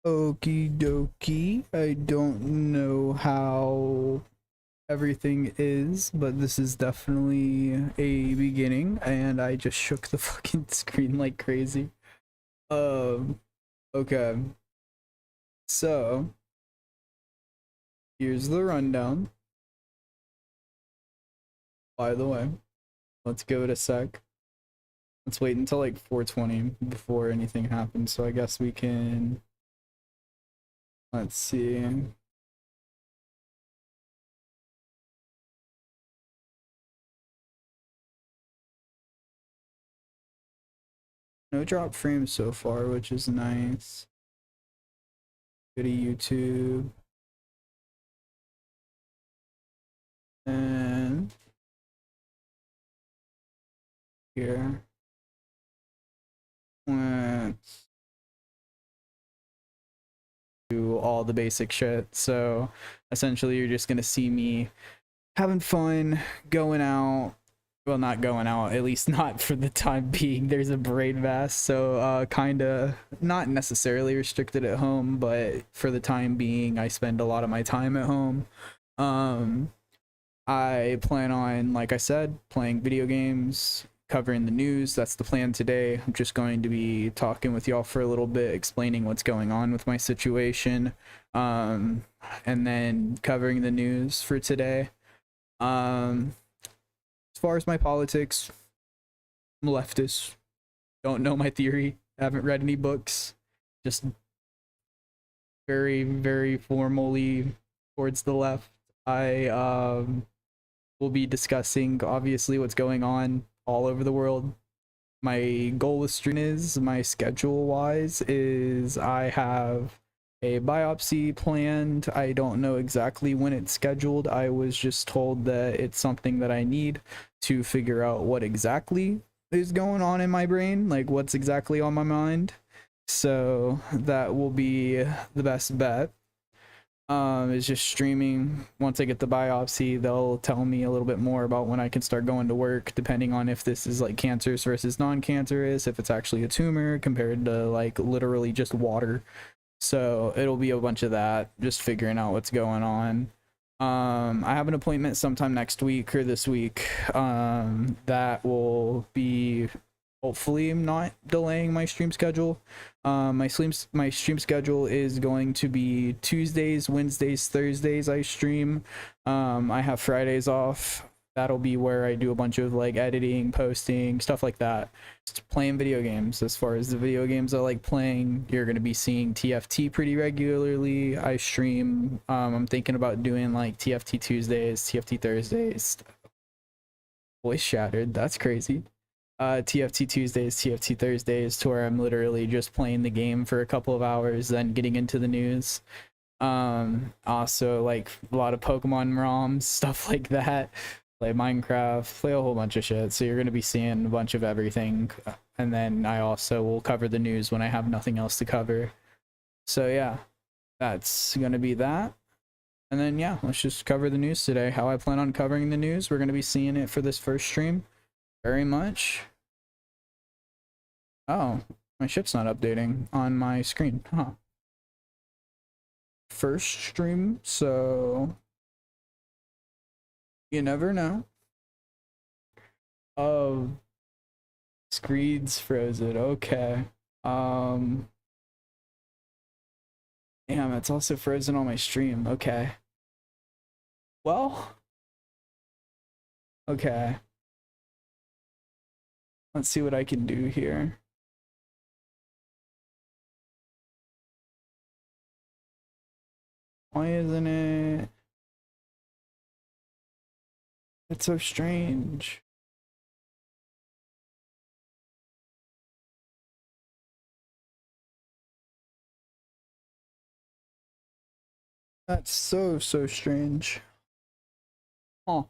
Okie dokie. I don't know how everything is, but this is definitely a beginning, and I just shook the fucking screen like crazy. Um, okay. So, here's the rundown. By the way, let's give it a sec. Let's wait until like 4:20 before anything happens, so I guess we can. Let's see. No drop frames so far, which is nice. Go to YouTube. And here. Let's do all the basic shit. So essentially you're just gonna see me having fun, going out. Well, not going out, at least not for the time being. There's a brain mass, so kinda not necessarily restricted at home, but for the time being I spend a lot of my time at home. um I plan on, like I said, playing video games, covering the news. That's the plan today. I'm just going to be talking with y'all for a little bit, explaining what's going on with my situation, um, and then covering the news for today. As far as my politics, I'm leftist. Don't know my theory. Haven't read any books. Just very, very formally towards the left. I We'll be discussing obviously what's going on all over the world. My goal with stream is, my schedule wise, is I have a biopsy planned. I don't know exactly when it's scheduled. I was just told that it's something that I need to figure out what exactly is going on in my brain, like what's exactly on my mind. So that will be the best bet. Is just streaming. Once I get the biopsy, they'll tell me a little bit more about when I can start going to work, depending on if this is like cancerous versus non-cancerous, if it's actually a tumor compared to like literally just water. So it'll be a bunch of that, just figuring out what's going on. I have an appointment sometime next week or this week, that will be, hopefully I'm not delaying my stream schedule. My stream schedule is going to be Tuesdays, Wednesdays, Thursdays I stream. I have Fridays off. That'll be where I do a bunch of like editing, posting, stuff like that. Just playing video games. As far as the video games I like playing, you're gonna be seeing TFT pretty regularly. I stream. I'm thinking about doing like TFT Tuesdays, TFT Thursdays. Voice shattered. That's crazy. TFT Tuesdays, TFT Thursdays, to where I'm literally just playing the game for a couple of hours, then getting into the news. Also like a lot of Pokemon ROMs, stuff like that. Play Minecraft, play a whole bunch of shit. So you're gonna be seeing a bunch of everything. And then I also will cover the news when I have nothing else to cover. So yeah, that's gonna be that. And then yeah, let's just cover the news today. How I plan on covering the news, we're gonna be seeing it for this first stream. Very much. Oh, my shit's not updating on my screen. Huh. First stream, so you never know. Oh, screen's frozen. Okay. Damn, it's also frozen on my stream. Okay. Well, okay. Let's see what I can do here. Why isn't it? It's so strange. That's so strange. Huh.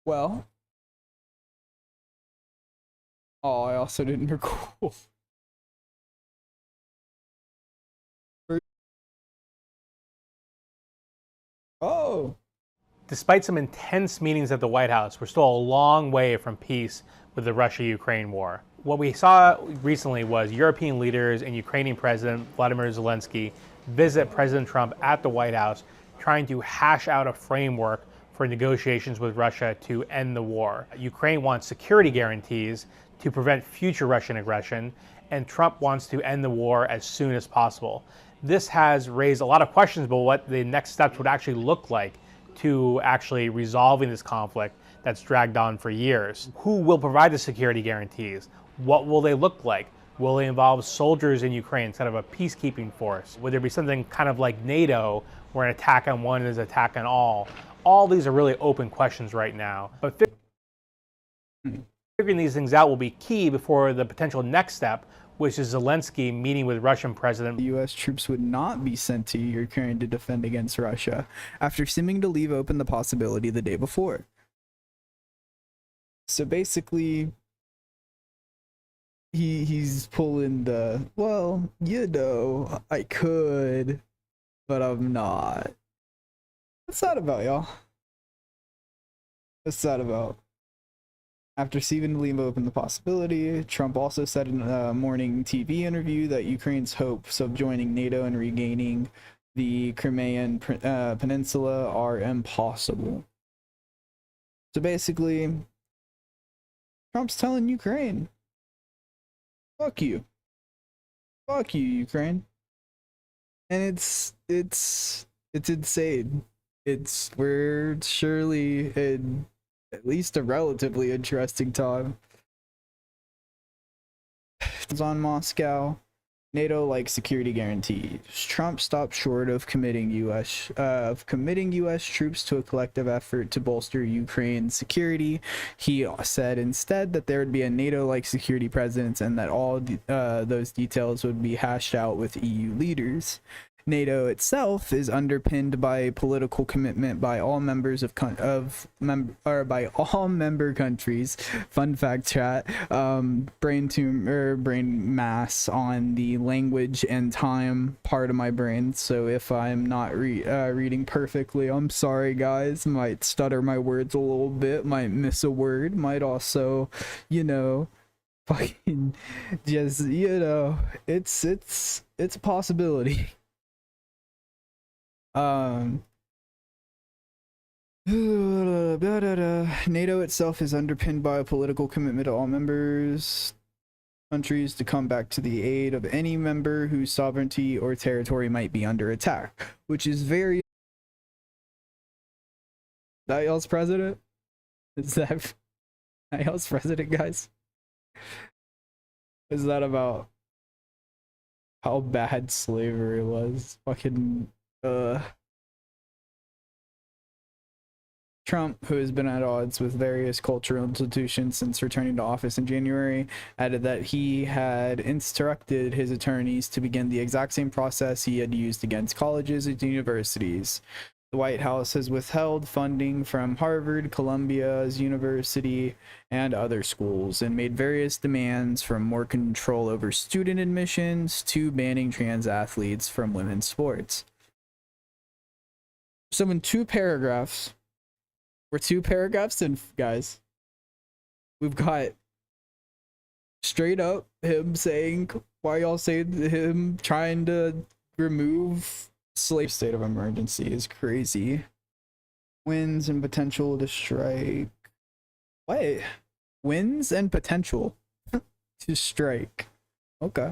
Well. Oh, I also didn't record. Oh. Despite some intense meetings at the White House, we're still a long way from peace with the Russia-Ukraine war. What we saw recently was European leaders and Ukrainian President Vladimir Zelensky visit President Trump at the White House, trying to hash out a framework for negotiations with Russia to end the war. Ukraine wants security guarantees to prevent future Russian aggression, and Trump wants to end the war as soon as possible. This has raised a lot of questions about what the next steps would actually look like to actually resolving this conflict that's dragged on for years. Who will provide the security guarantees? What will they look like? Will they involve soldiers in Ukraine instead of a peacekeeping force? Would there be something kind of like NATO, where an attack on one is an attack on all? All these are really open questions right now. But figuring these things out will be key before the potential next step, which is Zelensky meeting with Russian President. The U.S. troops would not be sent to Ukraine to defend against Russia, after seeming to leave open the possibility the day before. So basically, he's pulling the, well, you know, I could, but I'm not. What's that about, y'all? What's that about? After seeming to leave open the possibility, Trump also said in a morning TV interview that Ukraine's hopes of joining NATO and regaining the Crimean Peninsula are impossible. So basically, Trump's telling Ukraine, fuck you. Fuck you, Ukraine. And it's insane. We're surely in at least a relatively interesting time. It's on Moscow. NATO-like security guarantees. Trump stopped short of committing U.S. troops to a collective effort to bolster Ukraine's security. He said instead that there would be a NATO-like security presence and that all those details would be hashed out with EU leaders. NATO itself is underpinned by political commitment by all members by all member countries. Fun fact, chat. Brain mass on the language and time part of my brain. So if I'm not reading perfectly, I'm sorry, guys. Might stutter my words a little bit. Might miss a word. Might also, you know, fucking just, you know, it's a possibility. NATO itself is underpinned by a political commitment to all members countries to come back to the aid of any member whose sovereignty or territory might be under attack, which is very. That y'all's president? Is that y'all's president, guys? Is that about how bad slavery was? Fucking Trump, who has been at odds with various cultural institutions since returning to office in January, added that he had instructed his attorneys to begin the exact same process he had used against colleges and universities. The White House has withheld funding from Harvard, Columbia's University, and other schools, and made various demands from more control over student admissions to banning trans athletes from women's sports. So in two paragraphs, we're 2 paragraphs in, guys. We've got straight up him saying, why y'all say him trying to remove slave state of emergency is crazy. Wins and potential to strike. What? Wins and potential to strike. Okay.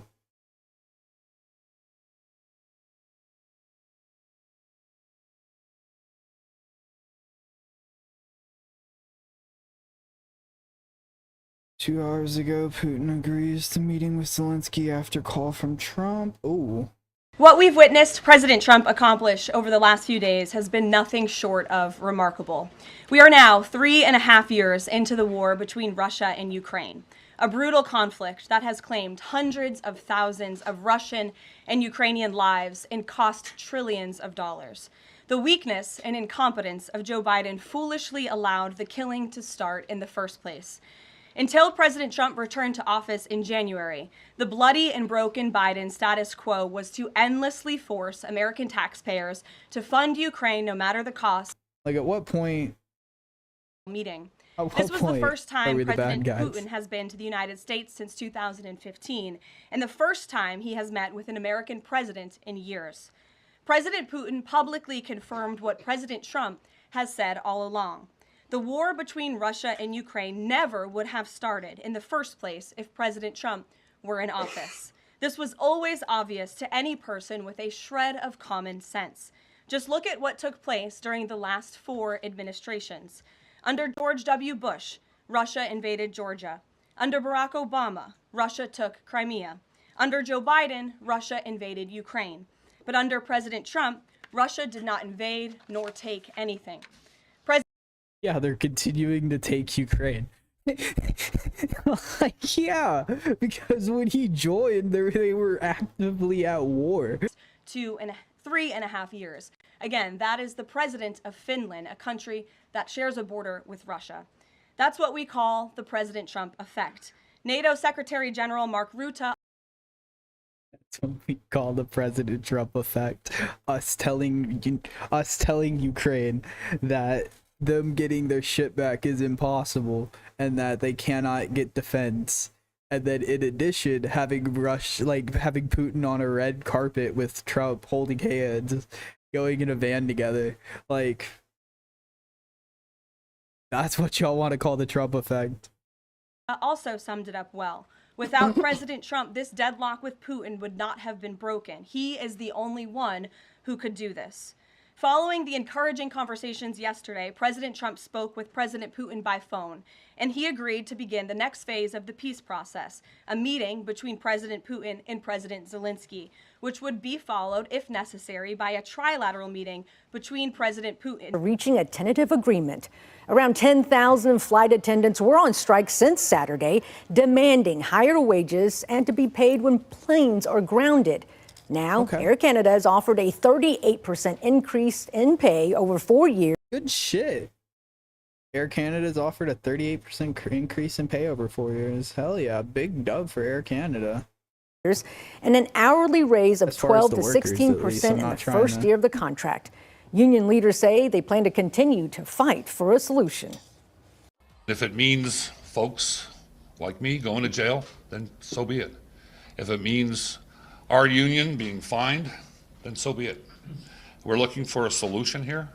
Two hours ago, Putin agrees to meeting with Zelensky after call from Trump. Oh. What we've witnessed President Trump accomplish over the last few days has been nothing short of remarkable. We are now 3.5 years into the war between Russia and Ukraine, a brutal conflict that has claimed hundreds of thousands of Russian and Ukrainian lives and cost trillions of dollars. The weakness and incompetence of Joe Biden foolishly allowed the killing to start in the first place. Until President Trump returned to office in January, the bloody and broken Biden status quo was to endlessly force American taxpayers to fund Ukraine no matter the cost. Like, at what point? Meeting. At what This was the point first are time we the President bad guys? Putin has been to the United States since 2015, and the first time he has met with an American president in years. President Putin publicly confirmed what President Trump has said all along. The war between Russia and Ukraine never would have started in the first place if President Trump were in office. This was always obvious to any person with a shred of common sense. Just look at what took place during the last 4 administrations. Under George W. Bush, Russia invaded Georgia. Under Barack Obama, Russia took Crimea. Under Joe Biden, Russia invaded Ukraine. But under President Trump, Russia did not invade nor take anything. Yeah, they're continuing to take Ukraine. Like, yeah, because when he joined, they were actively at war. 3.5 years. Again, that is the president of Finland, a country that shares a border with Russia. That's what we call the President Trump effect. NATO Secretary General Mark Rutte. That's what we call the President Trump effect. Us telling Ukraine that them getting their shit back is impossible and that they cannot get defense. And then in addition, having Putin on a red carpet with Trump holding hands, going in a van together. Like, that's what y'all want to call the Trump effect. Also summed it up well. Without President Trump, this deadlock with Putin would not have been broken. He is the only one who could do this. Following the encouraging conversations yesterday, President Trump spoke with President Putin by phone, and he agreed to begin the next phase of the peace process, a meeting between President Putin and President Zelensky, which would be followed, if necessary, by a trilateral meeting between President Putin. Reaching a tentative agreement. Around 10,000 flight attendants were on strike since Saturday, demanding higher wages and to be paid when planes are grounded. Now, Air Canada has offered a 38% increase in pay over 4 years. Good shit. Air Canada's offered a 38% increase in pay over 4 years. Hell yeah, big dub for Air Canada. And an hourly raise of 12 to 16% in the first year of the contract. Union leaders say they plan to continue to fight for a solution. If it means folks like me going to jail, then so be it. If it means our union being fined, then so be it. We're looking for a solution here.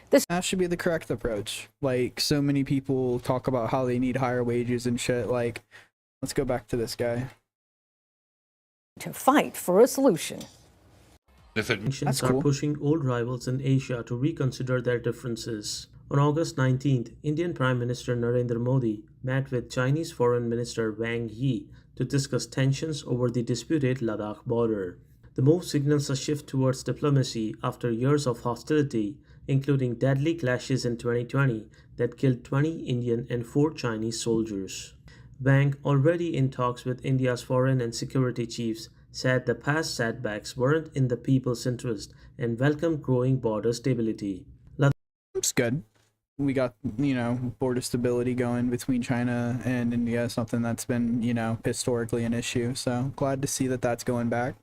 That should be the correct approach. Like, so many people talk about how they need higher wages and shit. Like, let's go back to this guy. To fight for a solution. Nations are pushing old rivals in Asia to reconsider their differences. On August 19th, Indian Prime Minister Narendra Modi met with Chinese Foreign Minister Wang Yi to discuss tensions over the disputed Ladakh border. The move signals a shift towards diplomacy after years of hostility, including deadly clashes in 2020 that killed 20 Indian and 4 Chinese soldiers. Wang, already in talks with India's foreign and security chiefs, said the past setbacks weren't in the people's interest and welcomed growing border stability. It's good. We got, border stability going between China and India, something that's been, historically an issue. So glad to see that that's going back.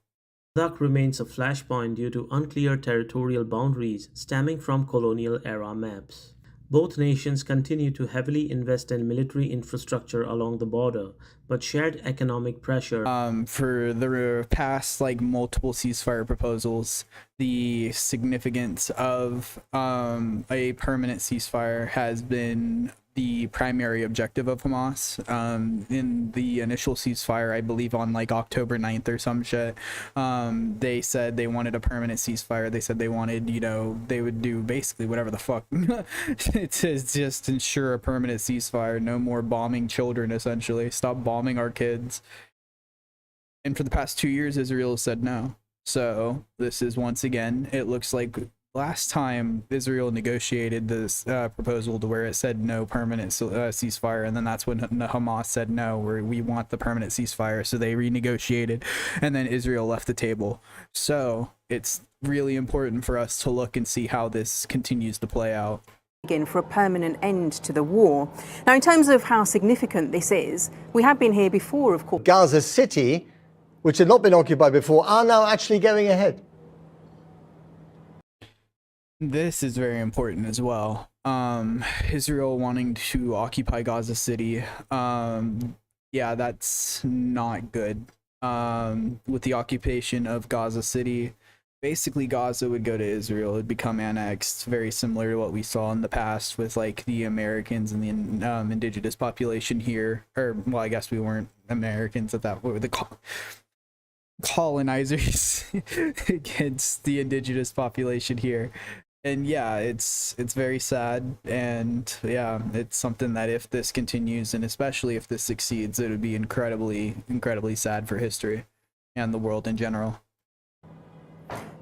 Ladakh remains a flashpoint due to unclear territorial boundaries stemming from colonial-era maps. Both nations continue to heavily invest in military infrastructure along the border, but shared economic pressure. For the past, multiple ceasefire proposals, the significance of a permanent ceasefire has been the primary objective of Hamas. In the initial ceasefire, I believe on October 9th or some shit, they said they wanted a permanent ceasefire. They said they wanted, they would do basically whatever the fuck to just ensure a permanent ceasefire. No more bombing children, essentially. Stop bombing our kids. And for the past 2 years, Israel said no. So this is, once again, it looks like last time Israel negotiated this proposal to where it said no permanent ceasefire, and then that's when Hamas said no, we want the permanent ceasefire, so they renegotiated, and then Israel left the table. So it's really important for us to look and see how this continues to play out. Again, for a permanent end to the war. Now, in terms of how significant this is, we have been here before, of course. Gaza City, which had not been occupied before, are now actually going ahead. This is very important as well. Israel wanting to occupy Gaza City. Yeah, that's not good. With the occupation of Gaza City, basically Gaza would go to Israel. It'd become annexed, very similar to what we saw in the past with like the Americans and the indigenous population here. Or, well, I guess we weren't Americans at that point. The colonizers against the indigenous population here. And yeah, it's very sad, and yeah, it's something that if this continues, and especially if this succeeds, it would be incredibly sad for history and the world in general.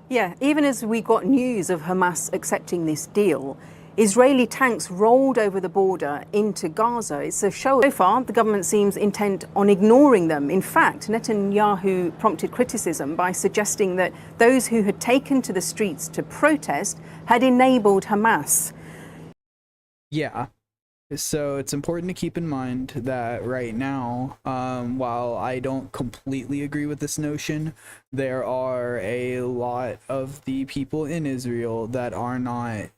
Yeah, even as we got news of Hamas accepting this deal, Israeli tanks rolled over the border into Gaza. It's a show. So far, the government seems intent on ignoring them. In fact, Netanyahu prompted criticism by suggesting that those who had taken to the streets to protest had enabled Hamas. Yeah. So it's important to keep in mind that right now, while I don't completely agree with this notion, there are a lot of the people in Israel that are not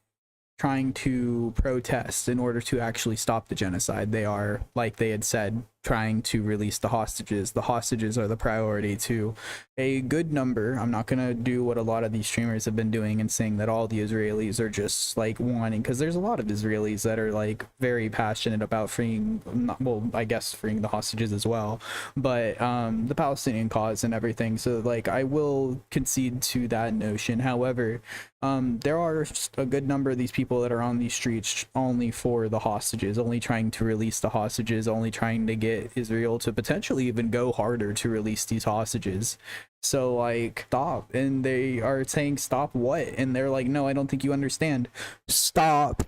trying to protest in order to actually stop the genocide. They are, like they had said, trying to release the hostages. The hostages are the priority to a good number. I'm not going to do what a lot of these streamers have been doing and saying that all the Israelis are just like wanting, because there's a lot of Israelis that are like very passionate about freeing, well, I guess freeing the hostages as well, but the Palestinian cause and everything. So like I will concede to that notion. However, there are a good number of these people that are on these streets only for the hostages, only trying to release the hostages, only trying to get Israel to potentially even go harder to release these hostages. So like, stop. And they are saying, stop what? And they're like, no, I don't think you understand. Stop.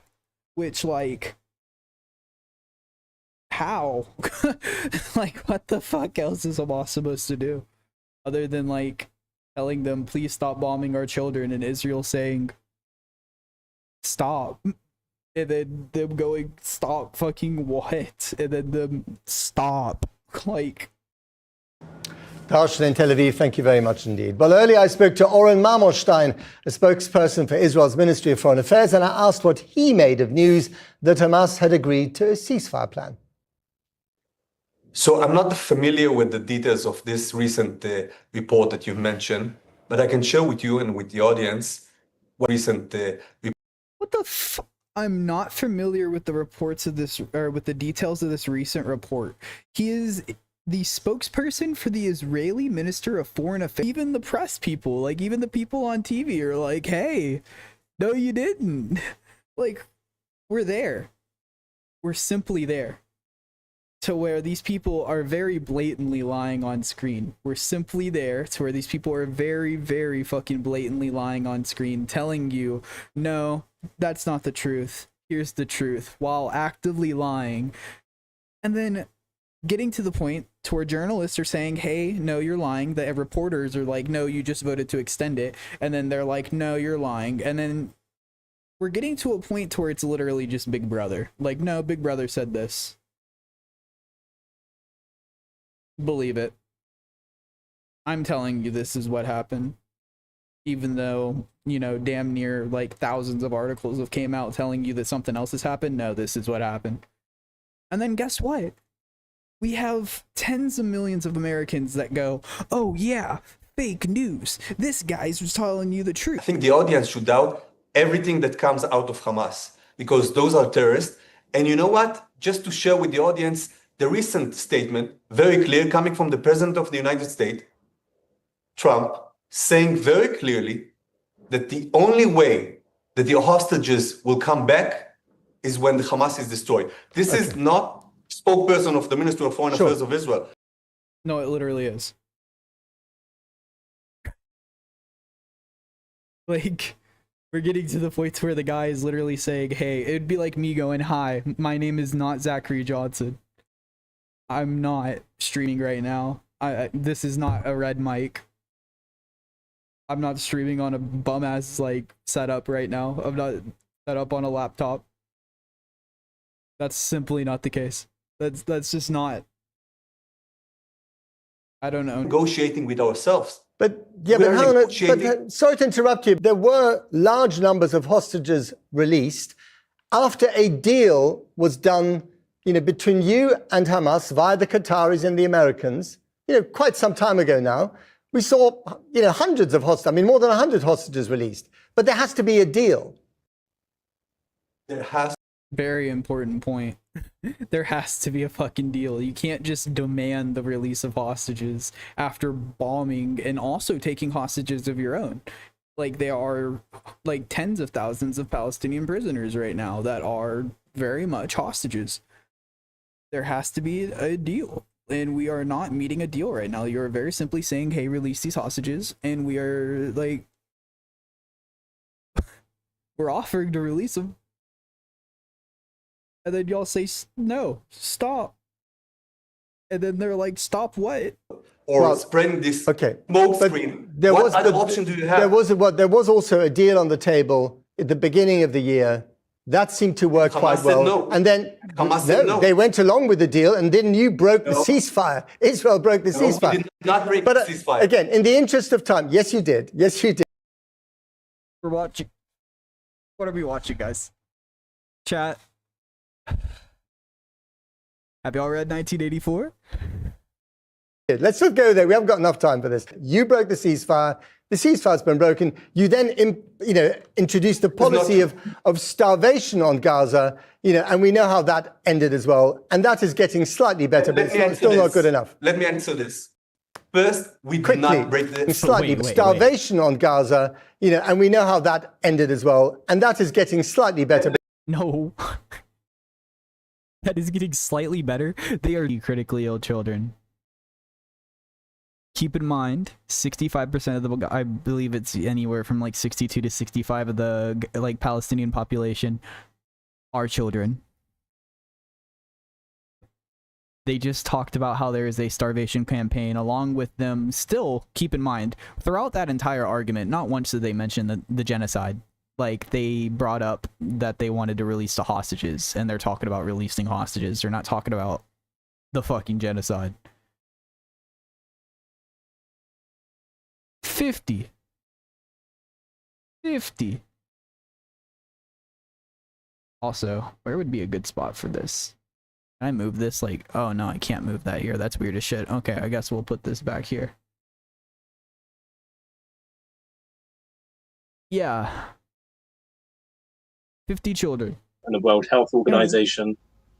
Which, like, how? Like, what the fuck else is Hamas supposed to do other than like telling them, please stop bombing our children, and Israel saying, stop, and then them going, stop fucking what? And then them, stop. Like, Darshan in Tel Aviv, thank you very much indeed. Well, earlier I spoke to Oren Marmorstein, a spokesperson for Israel's Ministry of Foreign Affairs, and I asked what he made of news that Hamas had agreed to a ceasefire plan. So I'm not familiar with the details of this recent report that you've mentioned, but I can share with you and with the audience what recent what the fuck? I'm not familiar with the reports of this, or with the details of this recent report. He is the spokesperson for the Israeli Minister of Foreign Affairs. Even the press people, like even the people on TV are like, hey, no, you didn't. Like, we're there. We're simply there. To where these people are very blatantly lying on screen. We're simply there to where these people are very, very fucking blatantly lying on screen, telling you, no, that's not the truth. Here's the truth, while actively lying. And then getting to the point to where journalists are saying, hey, no, you're lying. The reporters are like, no, you just voted to extend it. And then they're like, no, you're lying. And then we're getting to a point to where it's literally just Big Brother. Like, no, Big Brother said this. Believe it. I'm telling you this is what happened. Even though, you know, damn near like thousands of articles have came out telling you that something else has happened. No, this is what happened. And then guess what? We have tens of millions of Americans that go, oh yeah, fake news. This guy's was telling you the truth. I think the audience should doubt everything that comes out of Hamas, because those are terrorists. And you know what? Just to share with the audience, the recent statement, very clear, coming from the President of the United States, Trump, saying very clearly that the only way that the hostages will come back is when the Hamas is destroyed. This is not spokesperson of the Ministry of Foreign Affairs of Israel. No, it literally is. Like, we're getting to the point where the guy is literally saying, hey, it'd be like me going, hi, my name is not Zachary Johnson. I'm not streaming right now. This is not a red mic. I'm not streaming on a bum ass like setup right now. I'm not set up on a laptop. That's simply not the case. That's just not. I don't know. Negotiating with ourselves. But yeah, We but are hang on. negotiating- Sorry to interrupt you. There were large numbers of hostages released after a deal was done, between you and Hamas via the Qataris and the Americans, quite some time ago now. We saw, hundreds of hostages, more than 100 hostages released. But there has to be a deal. There has Very important point. There has to be a fucking deal. You can't just demand the release of hostages after bombing and also taking hostages of your own. Like, there are like tens of thousands of Palestinian prisoners right now that are very much hostages. There has to be a deal. And we are not meeting a deal right now. You're very simply saying, hey, release these hostages. And we are like, we're offering to release them. And then y'all say, no, stop. And then they're like, stop what? or spreading this smoke screen. What other option do you have? There was also a deal on the table at the beginning of the year. That seemed to work Hamas quite said well. no. And then Hamas said no. they went along with the deal, and then you broke the ceasefire. Israel broke the ceasefire. We did not break the ceasefire. Again, in the interest of time, yes, you did. Yes, you did. We're watching. What are we watching, guys? Chat. Have y'all read 1984? Let's not go there. We haven't got enough time for this. You broke the ceasefire. The ceasefire's been broken. You then, introduced the policy of starvation on Gaza, and we know how that ended as well. And that is getting slightly better, but it's still not good enough. Let me answer this. First, we did not break the starvation on Gaza, and we know how that ended as well. And that is getting slightly better. No. That is getting slightly better. They are critically ill children. Keep in mind, 65% of the, I believe it's anywhere from like 62 to 65 of the Palestinian population are children. They just talked about how there is a starvation campaign along with them. Still, keep in mind, throughout that entire argument, not once did they mention the genocide. Like, they brought up that they wanted to release the hostages, and they're talking about releasing hostages. They're not talking about the fucking genocide. 50. Also, where would be a good spot for this? Can I move this? Oh no, I can't move that here. That's weird as shit. Okay, I guess we'll put this back here. Yeah. 50 children. And the World Health Organization.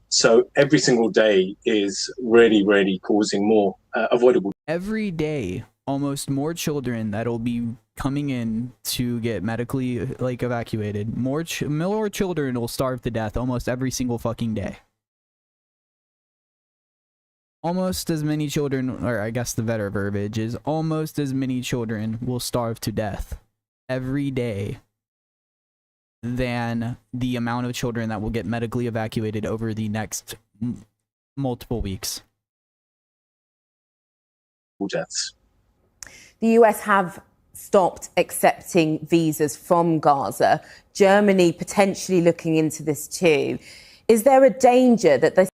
So every single day is really, really causing more avoidable. Every day, almost more children that'll be coming in to get medically evacuated. More children will starve to death almost every single fucking day. Almost as many children, or I guess the better verbiage is almost as many children will starve to death every day than the amount of children that will get medically evacuated over the next multiple weeks. Deaths. The US have stopped accepting visas from Gaza. Germany potentially looking into this too. Is there a danger that this?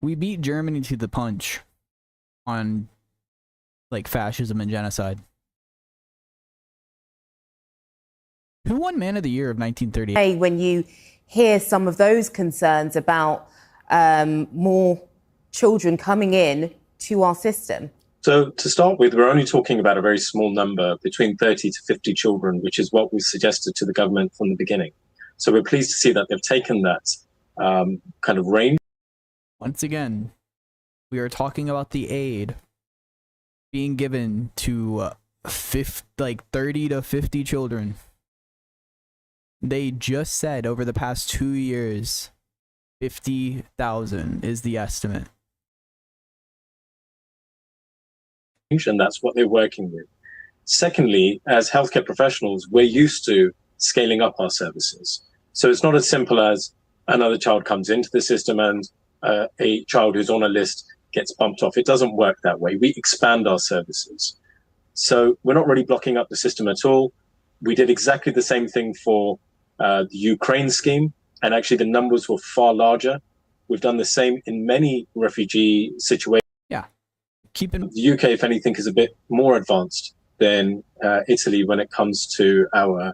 We beat Germany to the punch on fascism and genocide. Who won Man of the Year of 1938? When you hear some of those concerns about more children coming in to our system? So to start with, we're only talking about a very small number, between 30 to 50 children, which is what we suggested to the government from the beginning. So we're pleased to see that they've taken that kind of range. Once again, we are talking about the aid being given to 30 to 50 children. They just said over the past 2 years, 50,000 is the estimate. And that's what they're working with. Secondly, as healthcare professionals, we're used to scaling up our services. So it's not as simple as another child comes into the system and a child who's on a list gets bumped off. It doesn't work that way. We expand our services. So we're not really blocking up the system at all. We did exactly the same thing for the Ukraine scheme, and actually the numbers were far larger. We've done the same in many refugee situations. Yeah. The UK, if anything, is a bit more advanced than Italy when it comes to our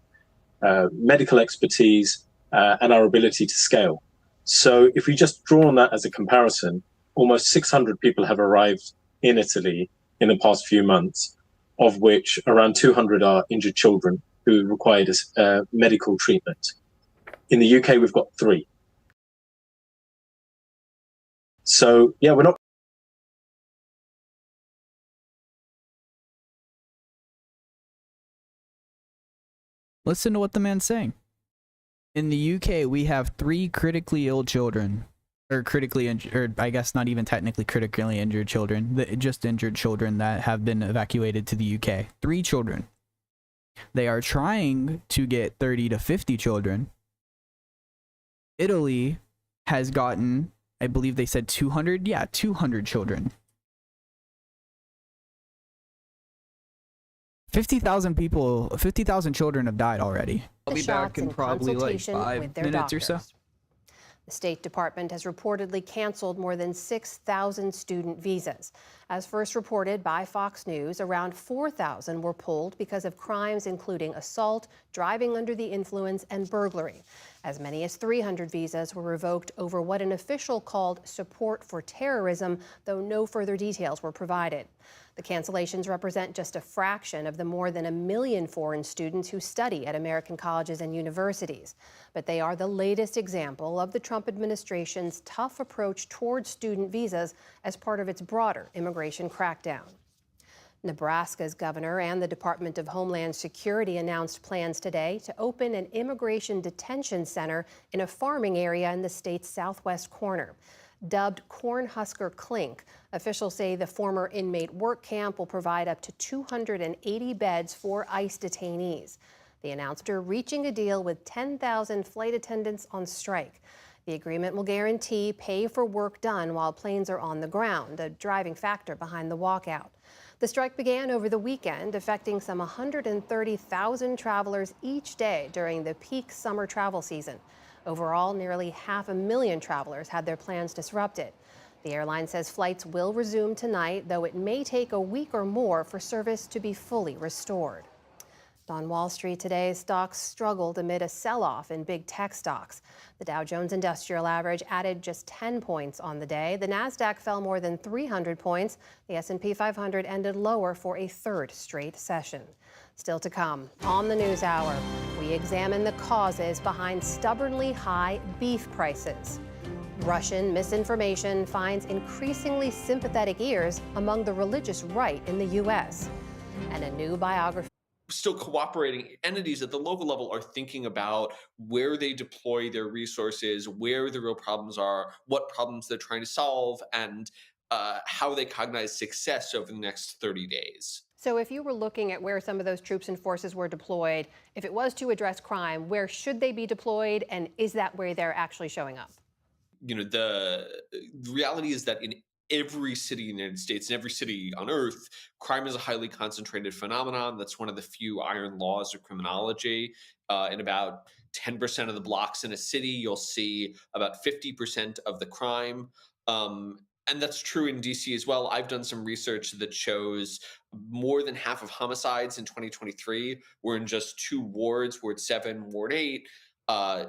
medical expertise and our ability to scale. So if we just draw on that as a comparison, almost 600 people have arrived in Italy in the past few months, of which around 200 are injured children who required medical treatment. In the UK, we've got 3. So, yeah, we're not. Listen to what the man's saying. In the UK, we have 3 critically ill children, or critically injured, or I guess not even technically critically injured children, just injured children that have been evacuated to the UK. 3 children. They are trying to get 30 to 50 children. Italy has gotten, I believe they said 200? Yeah, 200 children. 50,000 people, 50,000 children have died already. I'll be back in probably like 5 minutes or so. The State Department has reportedly canceled more than 6,000 student visas. As first reported by Fox News, around 4,000 were pulled because of crimes including assault, driving under the influence, and burglary. As many as 300 visas were revoked over what an official called support for terrorism, though no further details were provided. The cancellations represent just a fraction of the more than 1 million foreign students who study at American colleges and universities. But they are the latest example of the Trump administration's tough approach towards student visas as part of its broader immigration crackdown. Nebraska's governor and the Department of Homeland Security announced plans today to open an immigration detention center in a farming area in the state's southwest corner. Dubbed Cornhusker Clink, officials say the former inmate work camp will provide up to 280 beds for ICE detainees. The announcer reaching a deal with 10,000 flight attendants on strike. The agreement will guarantee pay for work done while planes are on the ground, a driving factor behind the walkout. The strike began over the weekend, affecting some 130,000 travelers each day during the peak summer travel season. Overall, nearly 500,000 travelers had their plans disrupted. The airline says flights will resume tonight, though it may take a week or more for service to be fully restored. On Wall Street today, stocks struggled amid a sell-off in big tech stocks. The Dow Jones Industrial Average added just 10 points on the day. The Nasdaq fell more than 300 points. The S&P 500 ended lower for a 3rd straight session. Still to come, on the News Hour, we examine the causes behind stubbornly high beef prices. Russian misinformation finds increasingly sympathetic ears among the religious right in the U.S. And a new biography. Still cooperating entities at the local level are thinking about where they deploy their resources, where the real problems are, what problems they're trying to solve, and how they cognize success over the next 30 days. So if you were looking at where some of those troops and forces were deployed, if it was to address crime, where should they be deployed, and is that where they're actually showing up? You know, the reality is that in every city in the United States and every city on earth, crime is a highly concentrated phenomenon. That's one of the few iron laws of criminology. In about 10% of the blocks in a city, you'll see about 50% of the crime. And that's true in DC as well. I've done some research that shows more than half of homicides in 2023 were in just 2 wards, Ward 7, Ward 8.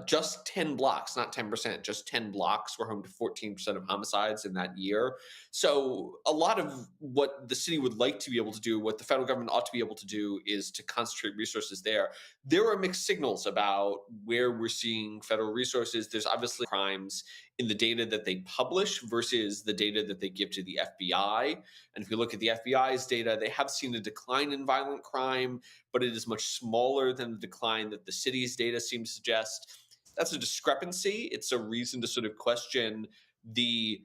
Just 10 blocks, not 10%, just 10 blocks were home to 14% of homicides in that year. So a lot of what the city would like to be able to do, what the federal government ought to be able to do, is to concentrate resources there. There are mixed signals about where we're seeing federal resources. There's obviously crimes in the data that they publish versus the data that they give to the FBI. And if you look at the FBI's data, they have seen a decline in violent crime, but it is much smaller than the decline that the city's data seems to suggest. That's a discrepancy. It's a reason to sort of question the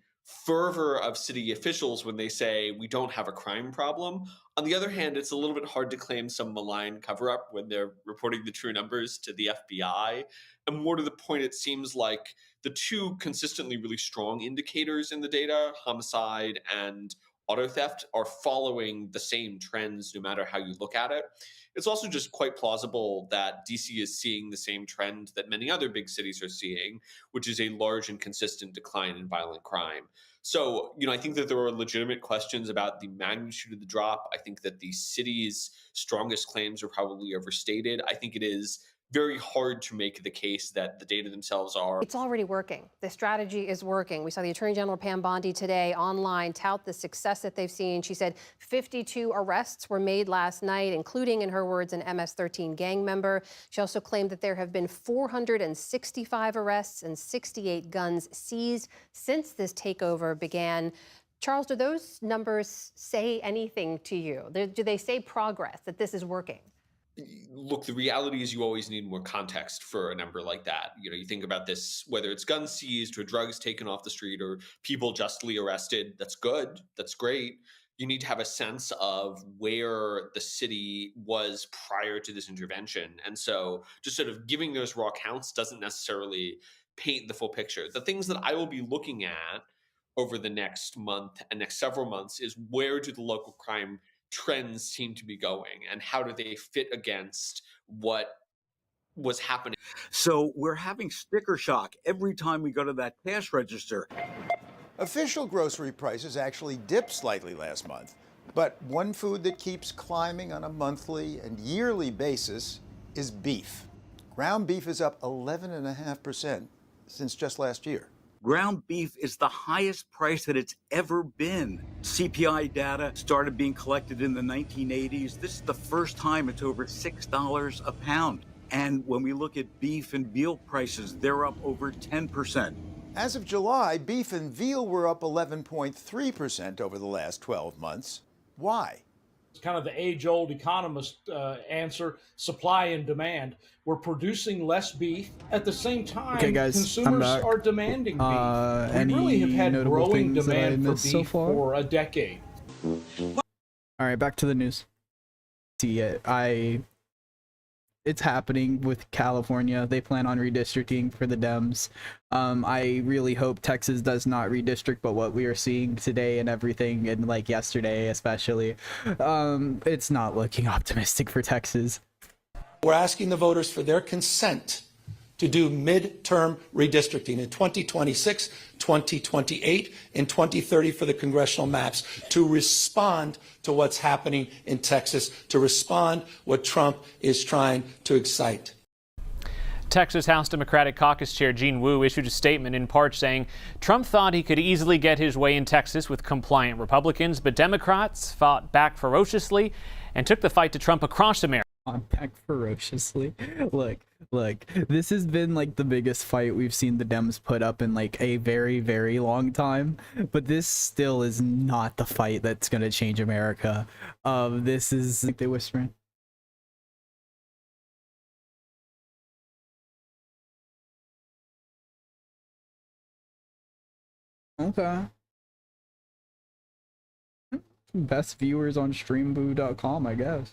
fervor of city officials when they say we don't have a crime problem. On the other hand, it's a little bit hard to claim some malign cover-up when they're reporting the true numbers to the FBI. And more to the point, it seems like the two consistently really strong indicators in the data, homicide and auto theft, are following the same trends no matter how you look at it. It's also just quite plausible that DC is seeing the same trend that many other big cities are seeing, which is a large and consistent decline in violent crime. So, I think that there are legitimate questions about the magnitude of the drop. I think that the city's strongest claims are probably overstated. I think it is very hard to make the case that the data themselves are. It's already working. The strategy is working. We saw the Attorney General Pam Bondi today online tout the success that they've seen. She said 52 arrests were made last night, including, in her words, an MS-13 gang member. She also claimed that there have been 465 arrests and 68 guns seized since this takeover began. Charles, do those numbers say anything to you? Do they say progress, that this is working? Look, the reality is you always need more context for a number like that. You think about this, whether it's guns seized or drugs taken off the street or people justly arrested. That's good. That's great. You need to have a sense of where the city was prior to this intervention. And so just sort of giving those raw counts doesn't necessarily paint the full picture. The things that I will be looking at over the next month and next several months is where do the local crime trends seem to be going and how do they fit against what was happening? So we're having sticker shock every time we go to that cash register. Official grocery prices actually dipped slightly last month, but one food that keeps climbing on a monthly and yearly basis is beef. Ground beef is up 11.5% since just last year. Ground beef is the highest price that it's ever been. CPI data started being collected in the 1980s. This is the first time it's over $6 a pound. And when we look at beef and veal prices, they're up over 10%. As of July, beef and veal were up 11.3% over the last 12 months. Why? It's kind of the age-old economist answer, supply and demand. We're producing less beef. At the same time, Okay, guys, consumers are demanding beef. We really have had growing demand for beef for a decade. All right, back to the news. See it. It's happening with California. They plan on redistricting for the Dems. I really hope Texas does not redistrict, but what we are seeing today and everything, and like yesterday especially, it's not looking optimistic for Texas. We're asking the voters for their consent to do midterm redistricting in 2026, 2028, and 2030 for the congressional maps to respond to what's happening in Texas, to respond what Trump is trying to excite. Texas House Democratic Caucus Chair Gene Wu issued a statement in part saying Trump thought he could easily get his way in Texas with compliant Republicans, but Democrats fought back ferociously and took the fight to Trump across America. Back ferociously. Look, this has been like the biggest fight we've seen the Dems put up in like a very, very long time, but this still is not the fight that's gonna change America. This is like they whispering. Okay. Best viewers on streamboo.com, I guess.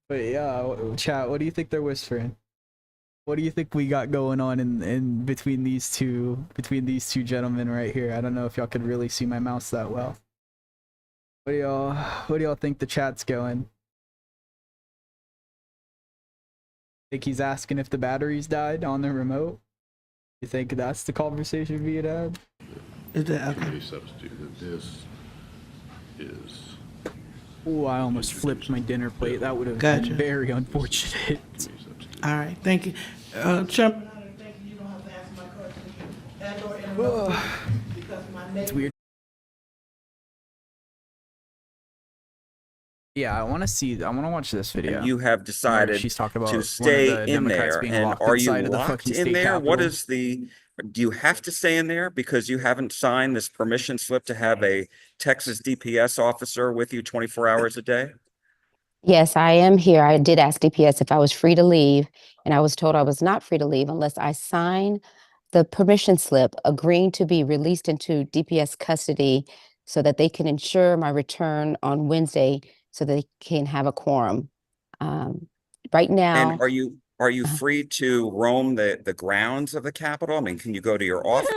But yeah, chat, what do you think they're whispering? What do you think we got going on in between these two gentlemen right here? I don't know if y'all could really see my mouse that well. What do y'all think the chat's going? Think he's asking if the batteries died on the remote? You think that's the conversation being had? Is that okay? Substitute. This is. Oh, I almost flipped my dinner plate. That would have been very unfortunate. All right, thank you. Trump. It's weird. Yeah, I want to watch this video. And you have decided she's talking about to stay in there. And are you locked in there? What is the... Do you have to stay in there because you haven't signed this permission slip to have a Texas DPS officer with you 24 hours a day? Yes, I am here. I did ask DPS if I was free to leave, and I was told I was not free to leave unless I sign the permission slip agreeing to be released into DPS custody so that they can ensure my return on Wednesday so they can have a quorum. Right now... And are you free to roam the grounds of the Capitol? I mean, can you go to your office?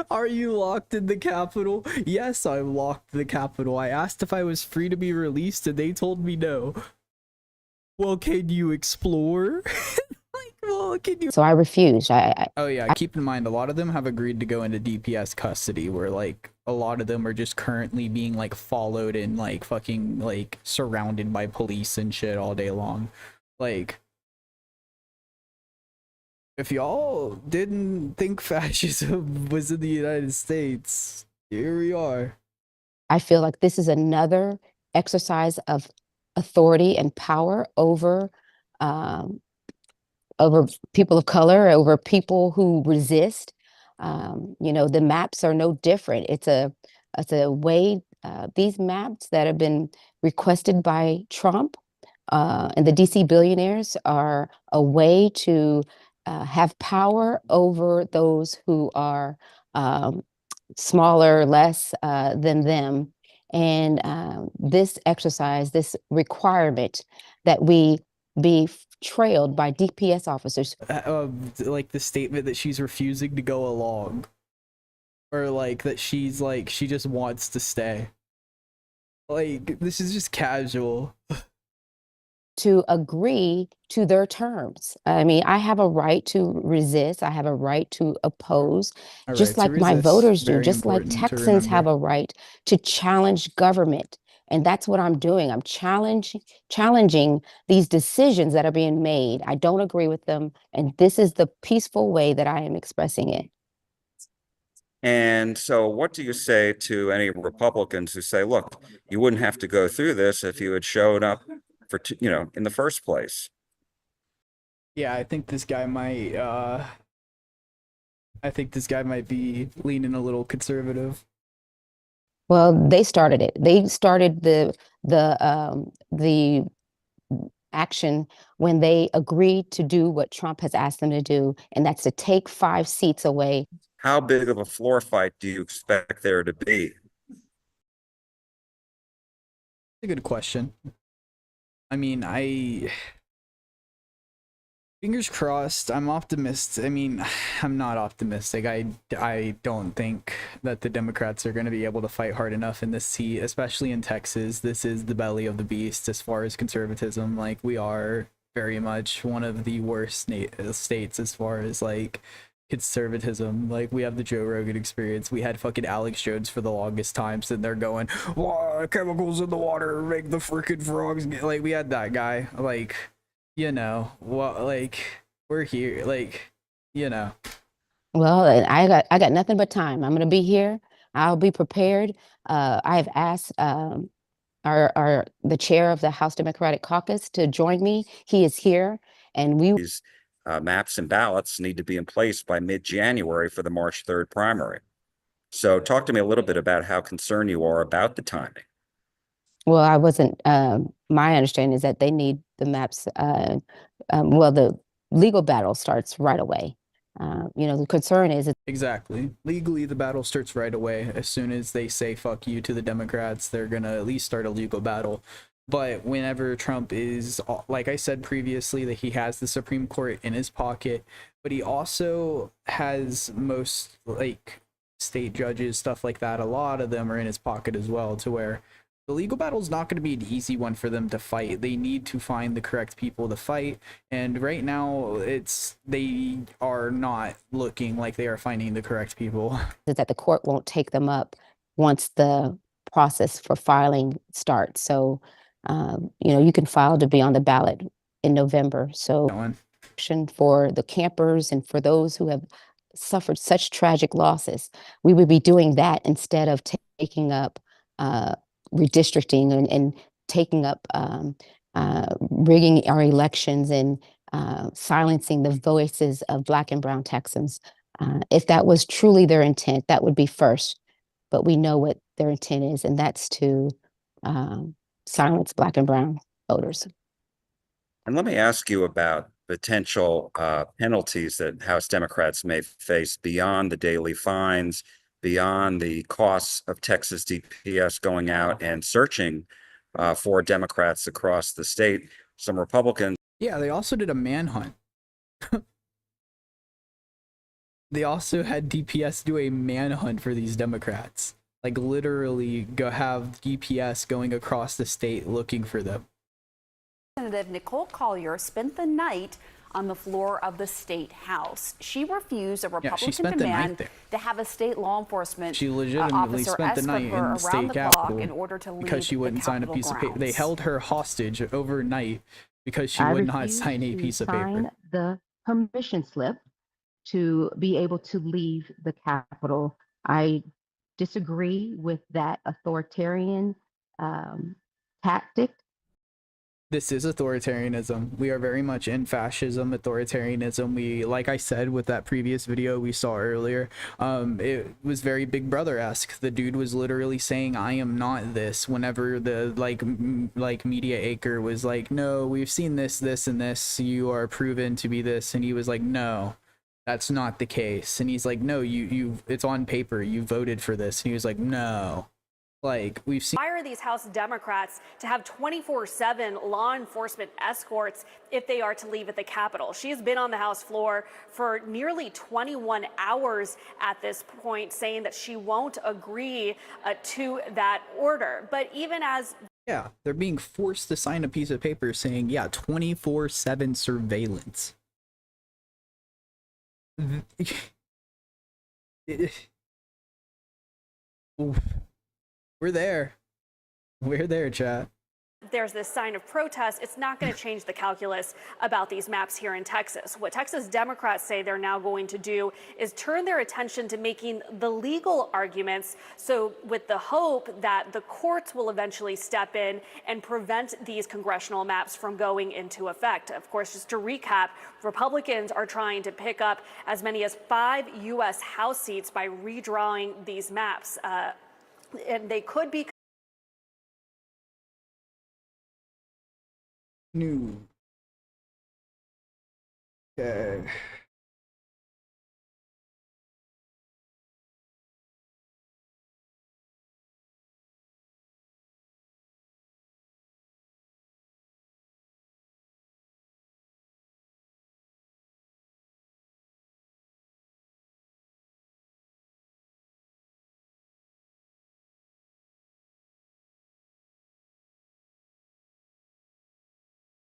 Are you locked in the Capitol? Yes, I'm locked in the Capitol. I asked if I was free to be released and they told me no. Well, can you explore? Well, can you? So I refused. Oh yeah, keep in mind a lot of them have agreed to go into DPS custody, where like a lot of them are just currently being like followed and like fucking like surrounded by police and shit all day long. Like, if y'all didn't think fascism was in the United States, here we are. I feel like this is another exercise of authority and power over over people of color, over people who resist. You know, the maps are no different. It's a way, these maps that have been requested by Trump and the DC billionaires are a way to have power over those who are smaller, less than them. And this exercise, this requirement that we be trailed by DPS officers. Like the statement that she's refusing to go along, or like that she's like she just wants to stay. Like, this is just casual. To agree to their terms. I mean, I have a right to resist. I have a right to oppose, just like my voters do, just like Texans have a right to challenge government. And that's what I'm doing. I'm challenging these decisions that are being made. I don't agree with them. And this is the peaceful way that I am expressing it. And so what do you say to any Republicans who say, look, you wouldn't have to go through this if you had showed up for, you know, in the first place? Yeah, I think this guy might, be leaning a little conservative. Well, they started it. They started the action when they agreed to do what Trump has asked them to do, and that's to take 5 seats away. How big of a floor fight do you expect there to be? A good question. I mean, fingers crossed. I'm optimistic. I mean, I'm not optimistic. I don't think that the Democrats are going to be able to fight hard enough in this seat, especially in Texas. This is the belly of the beast as far as conservatism. Like, we are very much one of the worst states as far as like conservatism. Like, we have the Joe Rogan experience. We had fucking Alex Jones for the longest time sitting there going, "Whoa, chemicals in the water make the freaking frogs get," like, we had that guy. Like, you know, well, like, we're here, like, you know. Well, I got nothing but time. I'm gonna be here. I'll be prepared. I have asked the chair of the House Democratic Caucus to join me. He is here, and These maps and ballots need to be in place by mid-January for the March 3rd primary. So talk to me a little bit about how concerned you are about the timing. Well, I wasn't, my understanding is that they need the maps, well, the legal battle starts right away. You know, the concern is exactly. Legally, the battle starts right away. As soon as they say fuck you to the Democrats, they're gonna at least start a legal battle. But whenever Trump is, like I said previously, that he has the Supreme Court in his pocket, but he also has most like state judges, stuff like that. A lot of them are in his pocket as well, to where the legal battle is not going to be an easy one for them to fight. They need to find the correct people to fight. And right now, they are not looking like they are finding the correct people. is that the court won't take them up once the process for filing starts. So, you know, you can file to be on the ballot in November. So for the campers and for those who have suffered such tragic losses, we would be doing that instead of taking up redistricting and taking up rigging our elections and silencing the voices of Black and brown Texans. If that was truly their intent, that would be first. But we know what their intent is, and that's to silence Black and brown voters. And let me ask you about potential penalties that House Democrats may face beyond the daily fines, beyond the costs of Texas DPS going out and searching for Democrats across the state. Some Republicans. Yeah, they also did a manhunt. They also had DPS do a manhunt for these Democrats. Like literally go have DPS going across the state looking for them. Representative Nicole Collier spent the night on the floor of the state house. She refused a Republican demand to have a state law enforcement She legitimately officer spent the escort night in her the around state the capitol block in order to leave because she wouldn't sign a piece of paper. They held her hostage overnight because she would not sign a piece of paper. The permission slip to be able to leave the Capitol. I disagree with that authoritarian tactic. This is authoritarianism. We are very much in fascism, authoritarianism. We, like I said with that previous video we saw earlier, it was very Big Brother-esque. The dude was literally saying, "I am not this," whenever the like Media Acre was like, "No, we've seen this, this, and this. You are proven to be this," and he was like, "No, that's not the case." And he's like, "No, you it's on paper. You voted for this." And he was like, "No." Like, we've seen. Why are these House Democrats to have 24/7 law enforcement escorts if they are to leave at the Capitol? She's been on the House floor for nearly 21 hours at this point, saying that she won't agree to that order. But even as Yeah, they're being forced to sign a piece of paper saying, yeah, 24/7 surveillance. We're there. We're there, chat. there's this sign of protest, it's not going to change the calculus about these maps here in Texas. What Texas Democrats say they're now going to do is turn their attention to making the legal arguments, so with the hope that the courts will eventually step in and prevent these congressional maps from going into effect. Of course, just to recap, Republicans are trying to pick up as many as 5 U.S. House seats by redrawing these maps. And they could be new. Okay.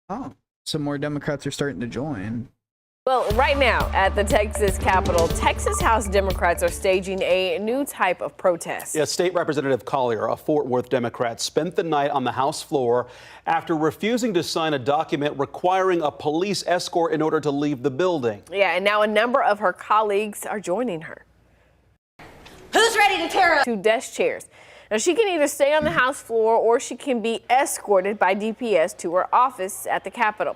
Oh, some more Democrats are starting to join. Well, right now at the Texas Capitol, Texas House Democrats are staging a new type of protest. Yeah, State Representative Collier, a Fort Worth Democrat, spent the night on the House floor after refusing to sign a document requiring a police escort in order to leave the building. Yeah, and now a number of her colleagues are joining her. Who's ready to tear up 2 desk chairs. Now, she can either stay on the House floor or she can be escorted by DPS to her office at the Capitol.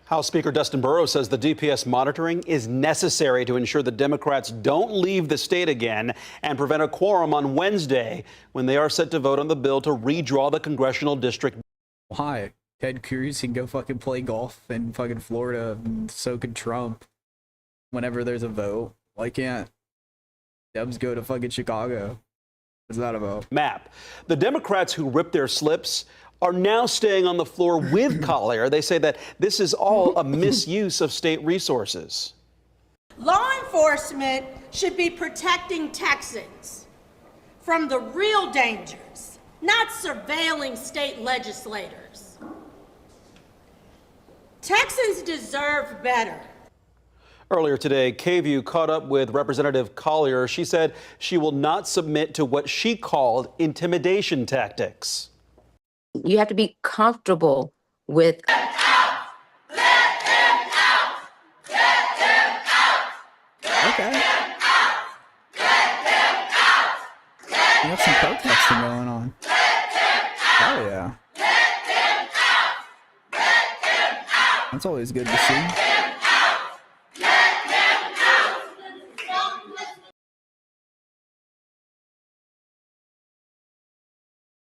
House Speaker Dustin Burrows says the DPS monitoring is necessary to ensure the Democrats don't leave the state again and prevent a quorum on Wednesday when they are set to vote on the bill to redraw the congressional district. Why? Ted Cruz can go fucking play golf in fucking Florida, and so could Trump. Whenever there's a vote, why can't Debs go to fucking Chicago? What's that about? Map. The Democrats who ripped their slips are now staying on the floor with Collier. They say that this is all a misuse of state resources. Law enforcement should be protecting Texans from the real dangers, not surveilling state legislators. Texans deserve better. Earlier today, KVUE caught up with Representative Collier. She said she will not submit to what she called intimidation tactics. You have to be comfortable with. We have some protesting going on. Oh yeah. That's always good to see.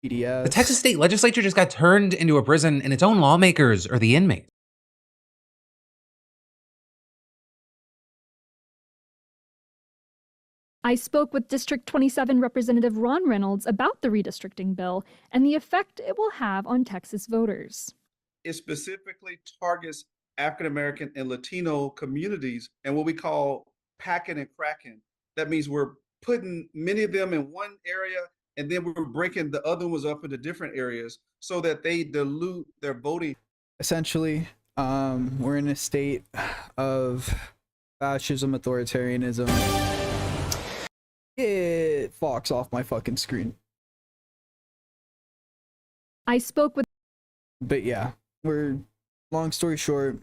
The Texas state legislature just got turned into a prison, and its own lawmakers are the inmates. I spoke with District 27 Representative Ron Reynolds about the redistricting bill and the effect it will have on Texas voters. It specifically targets African American and Latino communities and what we call packing and cracking. That means we're putting many of them in one area, and then we're breaking the other ones up into different areas so that they dilute their voting. Essentially, we're in a state of fascism, authoritarianism. Get Fox off my fucking screen. I spoke with. But yeah, long story short,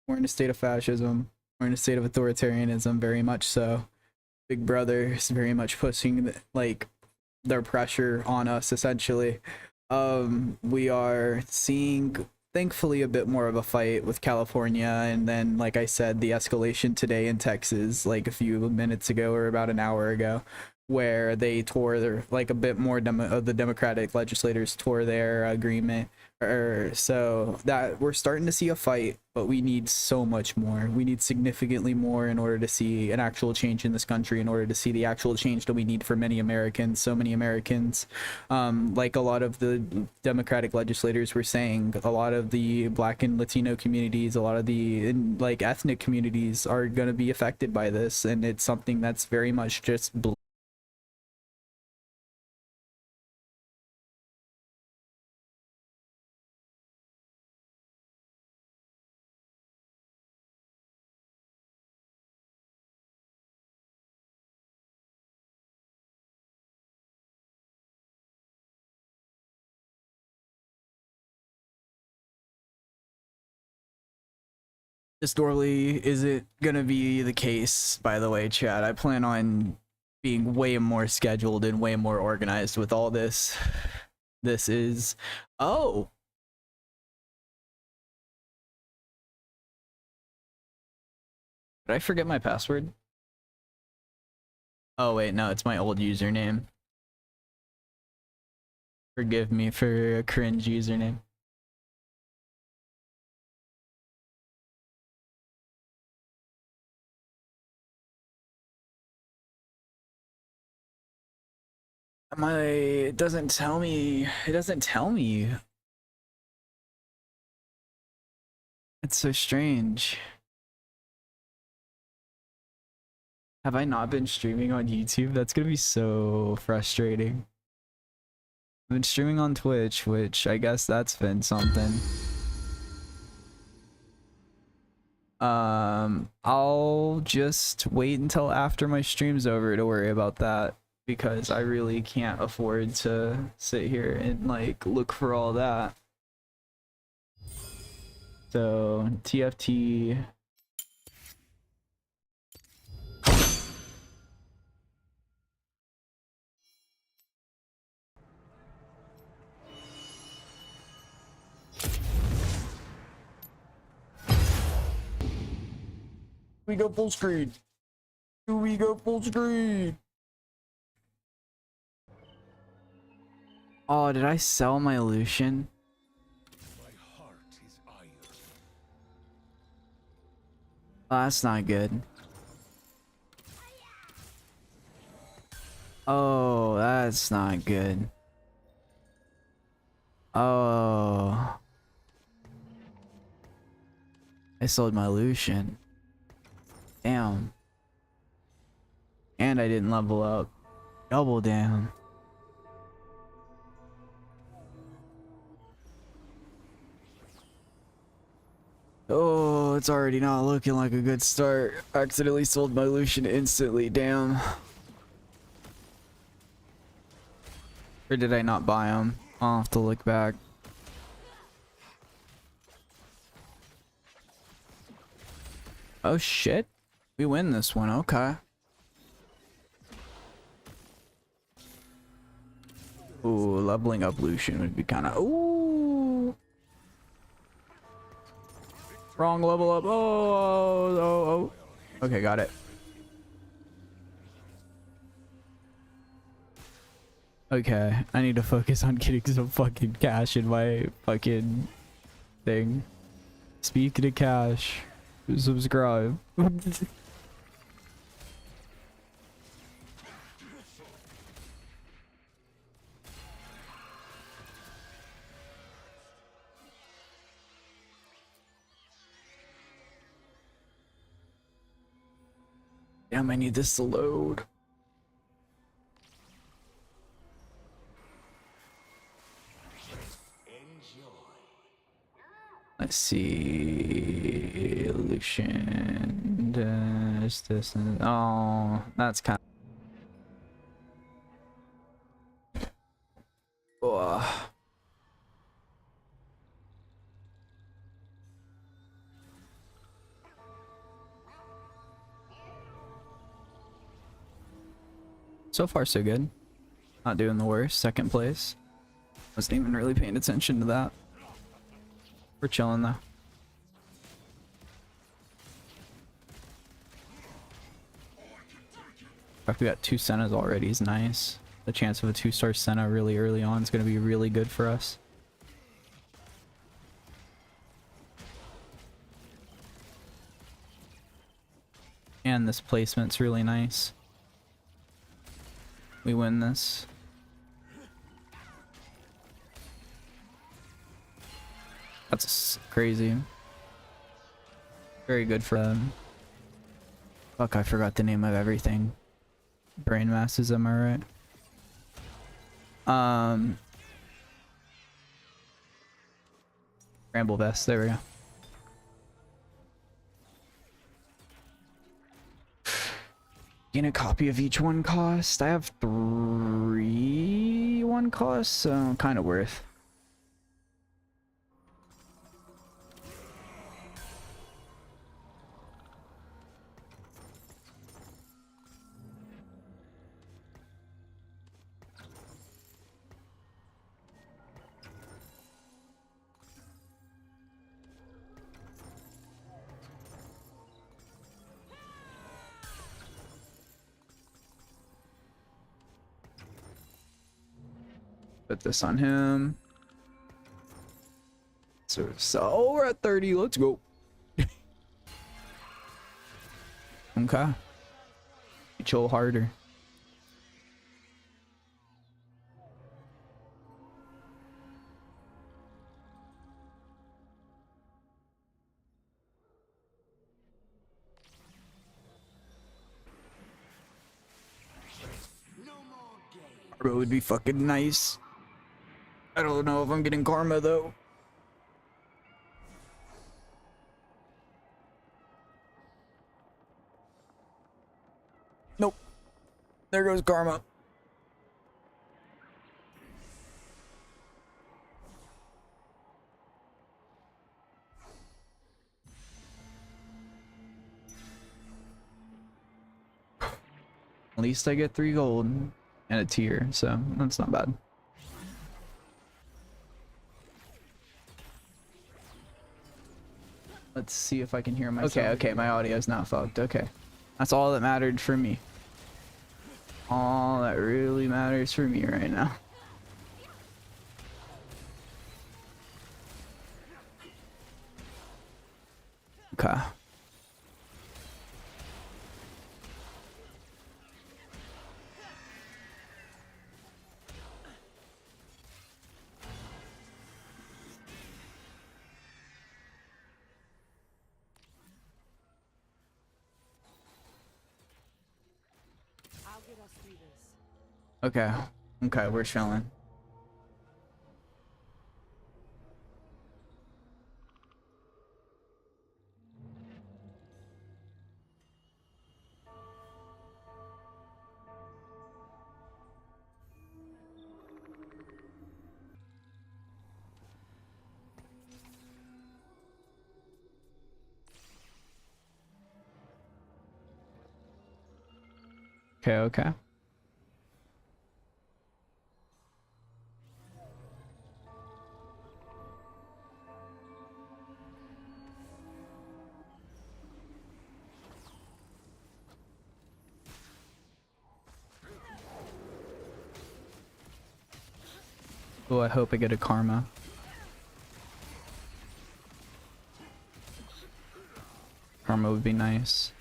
we're in a state of fascism. We're in a state of authoritarianism, very much so. Big Brother is very much pushing their pressure on us, essentially. We are seeing, thankfully, a bit more of a fight with California, and then, like I said, the escalation today in Texas, like a few minutes ago or about an hour ago, where they tore their, like, a bit more of the Democratic legislators tore their agreement. So that we're starting to see a fight, but we need so much more. We need significantly more in order to see an actual change in this country, in order to see the actual change that we need for many Americans, so many Americans. Like a lot of the Democratic legislators were saying, a lot of the Black and Latino communities, a lot of the like ethnic communities are going to be affected by this, and it's something that's very much just This Dorley isn't gonna be the case, by the way, Chad. I plan on being way more scheduled and way more organized with all this. This is... Oh! Did I forget my password? Oh wait, no, it's my old username. Forgive me for a cringe username. It doesn't tell me. It doesn't tell me. It's so strange. Have I not been streaming on YouTube? That's gonna be so frustrating. I've been streaming on Twitch, which I guess that's been something. I'll just wait until after my stream's over to worry about that, because I really can't afford to sit here and like look for all that. So TFT. We go full screen. We go full screen. Oh, did I sell my Lucian? Oh, that's not good. Oh, that's not good. Oh. I sold my Lucian. Damn. And I didn't level up. Double down. Oh, it's already not looking like a good start. I accidentally sold my Lucian instantly, damn. Or did I not buy him? I'll have to look back. Oh shit. We win this one, okay. Ooh, leveling up Lucian would be kind of... Ooh! Wrong level up. Oh. Okay, got it. Okay, I need to focus on getting some fucking cash in my fucking thing. Speaking of cash, subscribe. Damn, I need this to load. Let's see. Lucian. This. Oh, that's kind of. Oh. So far, so good. Not doing the worst. Second place. Wasn't even really paying attention to that. We're chilling though. In fact, we got 2 Sennas already is nice. The chance of a 2-star Senna really early on is going to be really good for us. And this placement's really nice. We win this. That's crazy. Very good for them. Fuck, I forgot the name of everything. Brain masses, am I right? Ramble Vest, there we go. Gain a copy of each one cost. I have 3 one cost, so kind of worth. Put this on him. So we're at 30. Let's go. Okay. Chill harder. Bro, would be fucking nice. I don't know if I'm getting karma though. Nope. There goes karma. At least I get 3 gold and a tier, so that's not bad. Let's see if I can hear myself. Okay, my audio's not fucked. Okay. That's all that mattered for me. All that really matters for me right now. Okay. Okay. Okay, we're chilling. Okay. Oh, I hope I get a karma. Karma would be nice.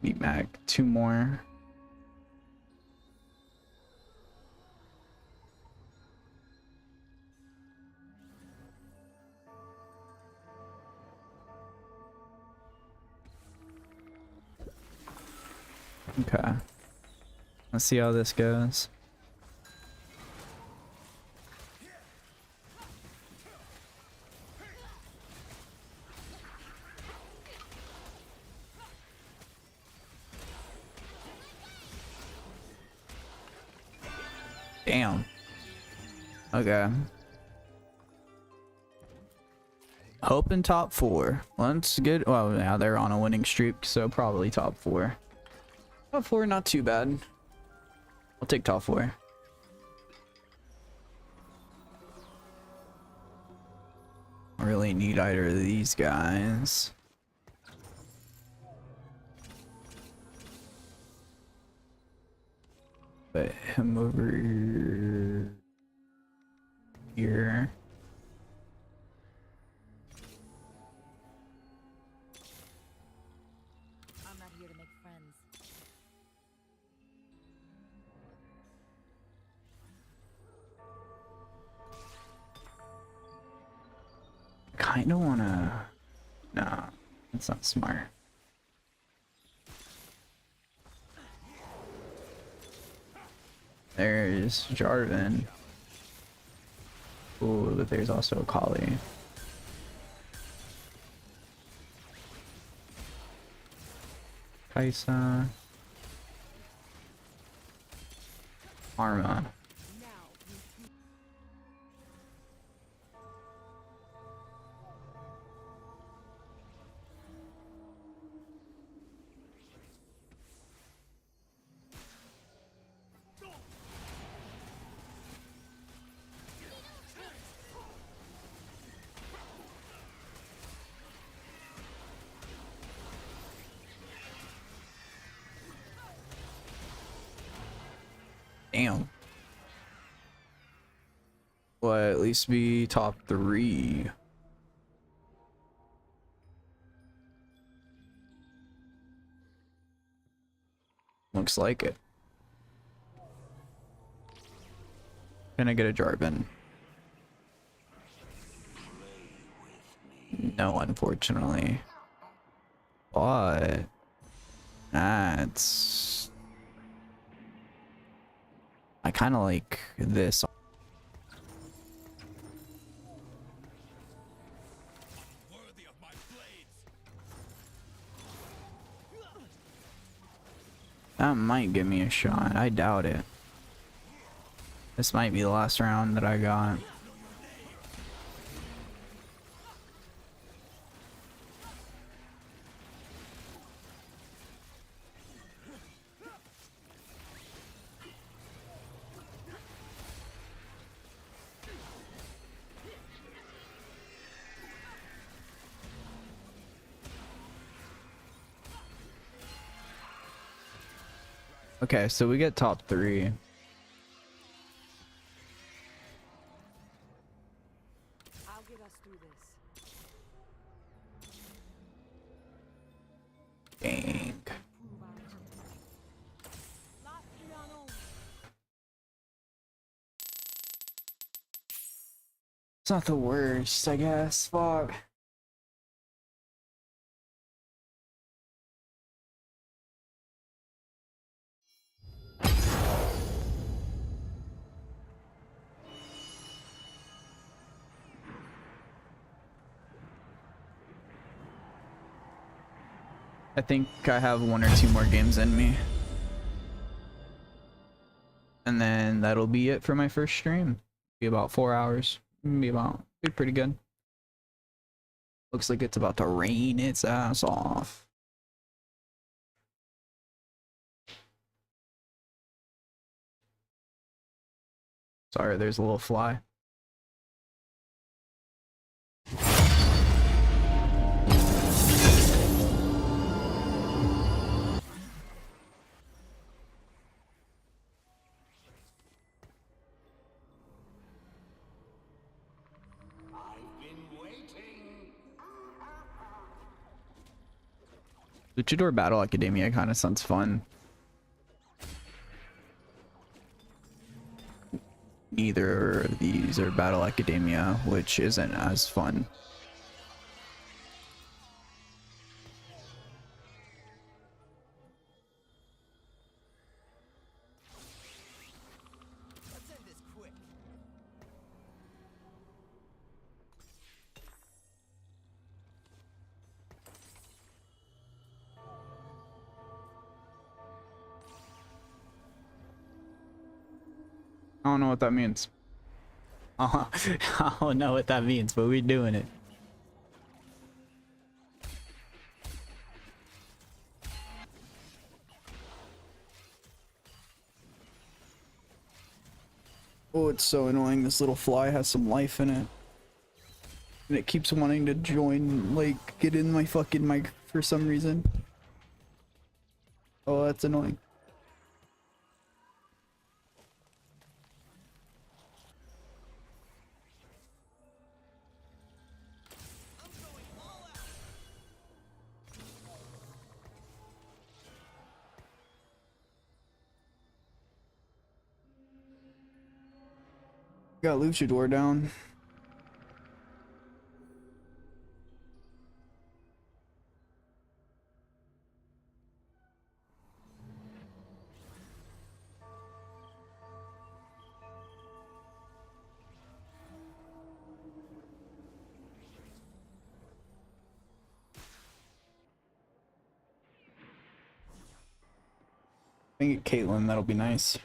Meat Mac, 2 more. Okay. Let's see how this goes. Damn. Okay. Hoping top 4. Well, that's good. Well, now they're on a winning streak, so probably top 4. Top 4, not too bad. I'll take top 4. I really need either of these guys. Put him over here. I'm not here to make friends. Kinda wanna... Nah, that's not smart. There's Jarvan. Ooh, but there's also a Kali. Kaisa. Arma. Damn. Well, at least be top 3. Looks like it. Gonna get a Jarvan. No, unfortunately. But that's... I kind of like this. That might give me a shot. I doubt it. This might be the last round that I got. Okay, so we get top 3. I'll get us through this. Dang. It's not the worst, I guess. Fuck. I think I have 1 or 2 more games in me. And then that'll be it for my first stream. Be about 4 hours. Be pretty good. Looks like it's about to rain its ass off. Sorry, there's a little fly. Luchador Battle Academia kind of sounds fun. Neither of these are Battle Academia, which isn't as fun. I don't know what that means. I don't know what that means, but we're doing it. Oh, it's so annoying. This little fly has some life in it. And it keeps wanting to join, like, get in my fucking mic for some reason. Oh, that's annoying. Got Luchador down. I think Caitlyn, that'll be nice.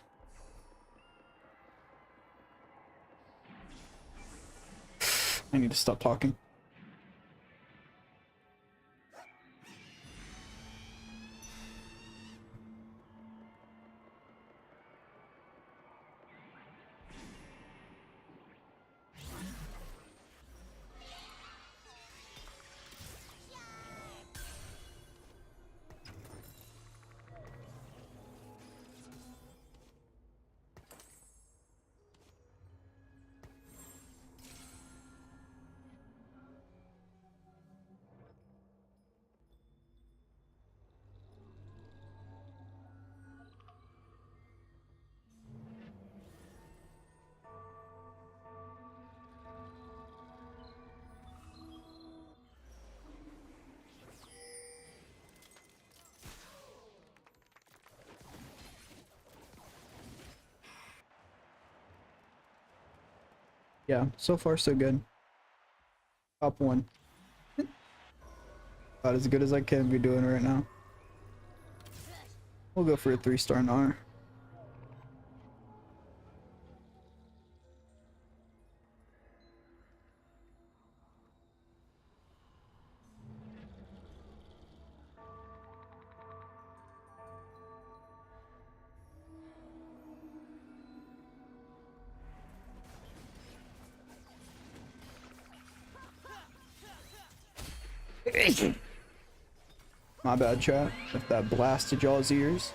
I need to stop talking. Yeah, so far so good. Top one. About as good as I can be doing right now. We'll go for a 3-star Gnar. My bad, chat, if that blasted y'all's ears.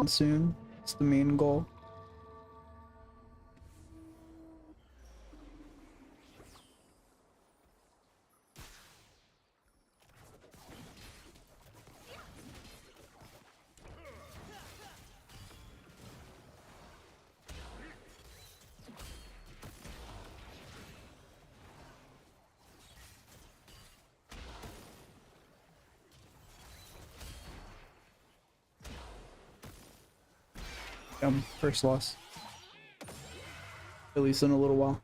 Soon, it's the main goal. First loss. At least in a little while.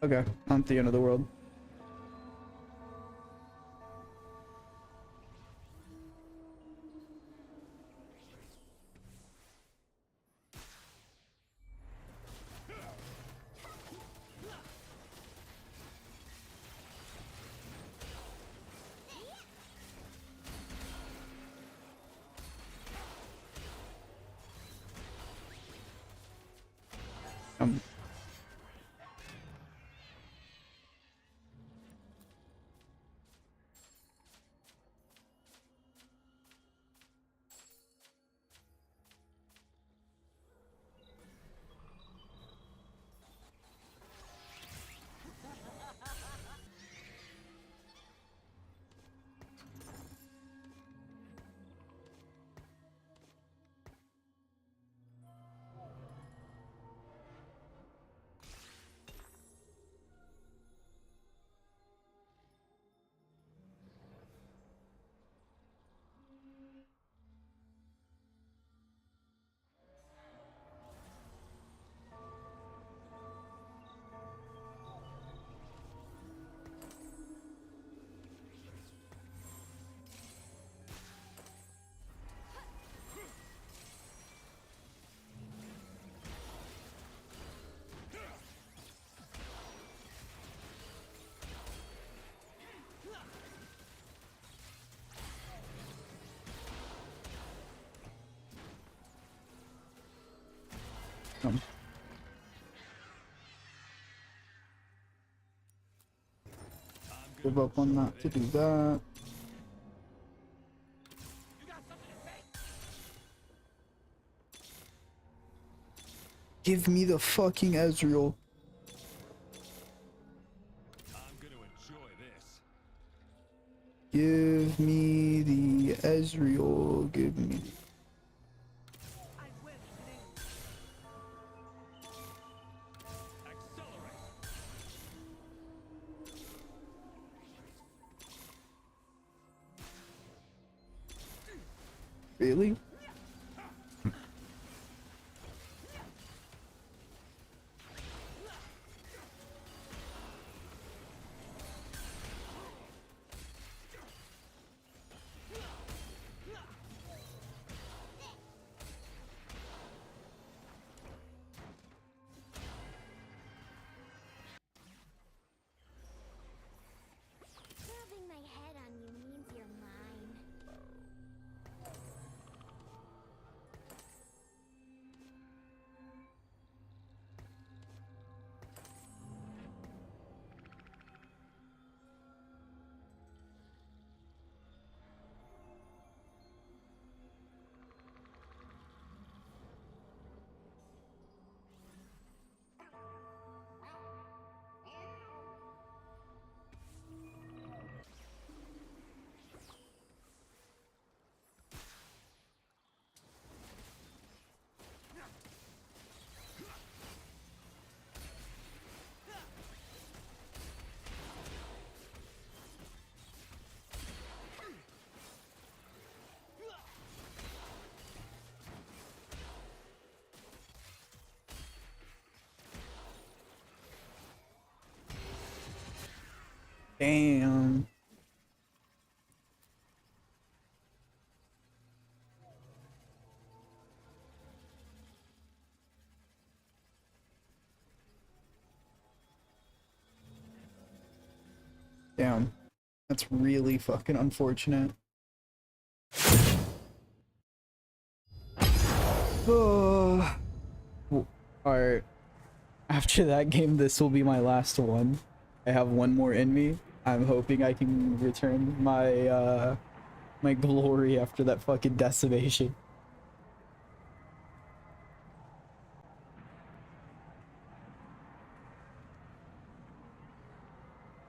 Okay, not the end of the world. Give up on that to do that. Give me the fucking Ezreal. Give me the Ezreal. Give me. Really? Rubbing my head on you means you're mine. Damn. Damn. That's really fucking unfortunate. Oh. Alright. After that game, this will be my last one. I have one more in me. I'm hoping I can return my my glory after that fucking decimation.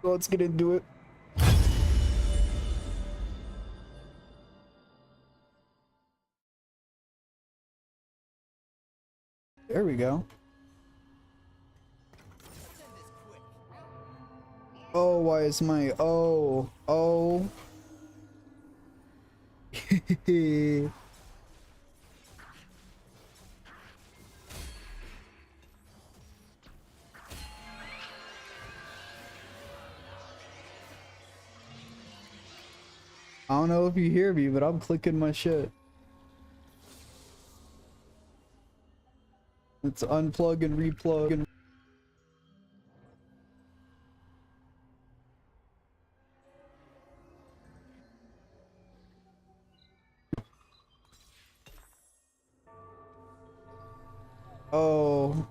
Let's get into it. There we go. Oh, why is my oh. I don't know if you hear me, but I'm clicking my shit. Let's unplug and replug and oh.